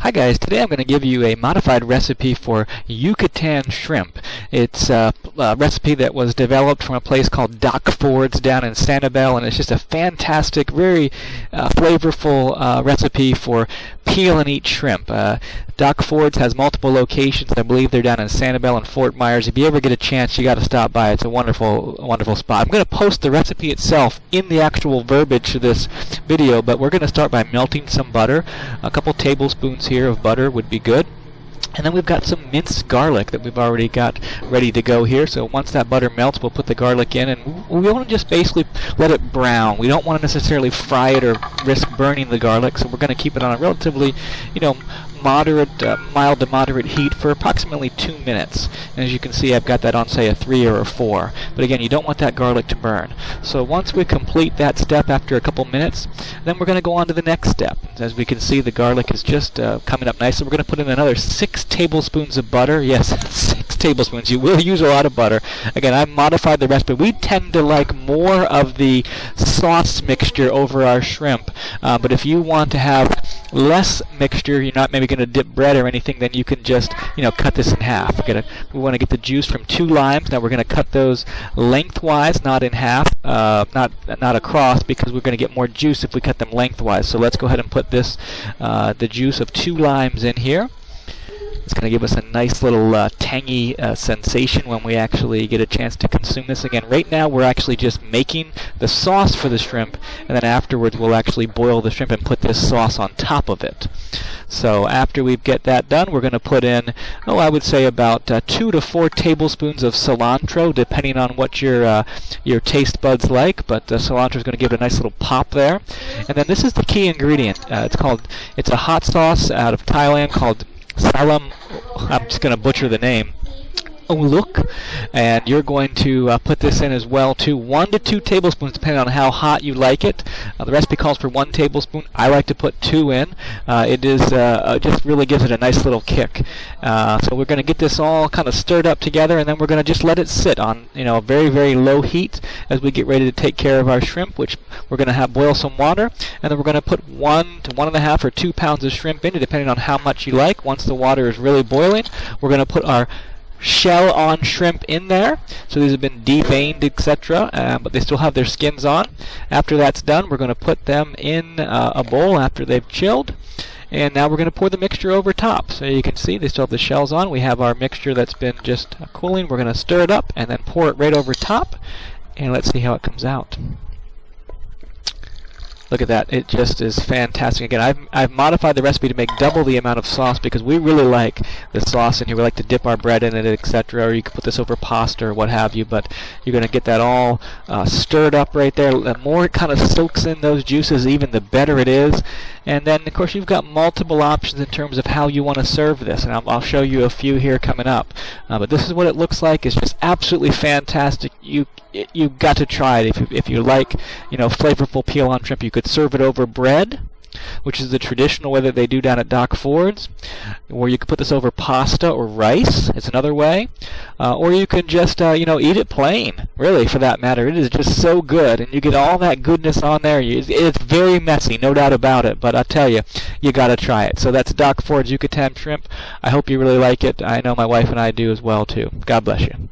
Hi guys, today I'm going to give you a modified recipe for Yucatan Shrimp. It's a recipe that was developed from a place called Doc Fords down in Sanibel, and it's just a fantastic, very flavorful recipe for peel and eat shrimp. Doc Fords has multiple locations. I believe they're down in Sanibel and Fort Myers. If you ever get a chance, you got to stop by. It's a wonderful spot. I'm going to post the recipe itself in the actual verbiage of this video, but we're going to start by melting some butter. A couple tablespoons here of butter would be good. And then we've got some minced garlic that we've already got ready to go here. So once that butter melts, we'll put the garlic in, and we want to just basically let it brown. We don't want to necessarily fry it or risk burning the garlic, so we're going to keep it on a relatively, moderate, mild to moderate heat for approximately 2 minutes. And as you can see, I've got that on, say, a 3 or a 4. But again, you don't want that garlic to burn. So once we complete that step after a couple minutes, then we're going to go on to the next step. As we can see, the garlic is just coming up nicely. We're going to put in another 6 tablespoons of butter. Yes, 6 tablespoons. You will use a lot of butter. Again, I've modified the recipe. We tend to like more of the sauce mixture over our shrimp. But if you want to have less mixture, you're not maybe going to dip bread or anything, then you can just cut this in half. We want to get the juice from 2 limes. Now we're going to cut those lengthwise, not in half, not across, because we're going to get more juice if we cut them lengthwise. So let's go ahead and put this the juice of 2 limes in here. It's going to give us a nice little tangy sensation when we actually get a chance to consume this. Again, right now we're actually just making the sauce for the shrimp, and then afterwards we'll actually boil the shrimp and put this sauce on top of it. So after we get that done, we're going to put in, I would say about 2 to 4 tablespoons of cilantro, depending on what your taste buds like. But cilantro is going to give it a nice little pop there. And then this is the key ingredient. It's a hot sauce out of Thailand called Salam. I'm just going to butcher the name. Uluk, and you're going to put this in as well too. 1 to 2 tablespoons, depending on how hot you like it. The recipe calls for 1 tablespoon. I like to put 2 in. It is just really gives it a nice little kick. So we're going to get this all kind of stirred up together, and then we're going to just let it sit on very, very low heat as we get ready to take care of our shrimp, which we're going to have boil some water, and then we're going to put 1 to 1.5 or 2 pounds of shrimp in it, depending on how much you like. Once the water is really boiling, we're going to put our shell on shrimp in there. So these have been deveined, etc., but they still have their skins on. After that's done, we're going to put them in a bowl after they've chilled, and now we're going to pour the mixture over top. So you can see they still have the shells on. We have our mixture that's been just cooling. We're going to stir it up and then pour it right over top, and let's see how it comes out. Look at that. It just is fantastic. Again, I've modified the recipe to make double the amount of sauce because we really like the sauce in here. We like to dip our bread in it, etc., or you can put this over pasta or what have you, but you're going to get that all stirred up right there. The more it kind of soaks in those juices, even the better it is. And then, of course, you've got multiple options in terms of how you want to serve this, and I'll show you a few here coming up. But this is what it looks like. It's just absolutely fantastic. You've got to try it if you like, flavorful peel on shrimp. You could serve it over bread, which is the traditional way that they do down at Doc Fords, or you could put this over pasta or rice. It's another way, or you can just eat it plain. Really, for that matter, it is just so good, and you get all that goodness on there. It's very messy, no doubt about it, but I tell you, you got to try it. So that's Doc Fords Yucatan Shrimp. I hope you really like it. I know my wife and I do as well too. God bless you.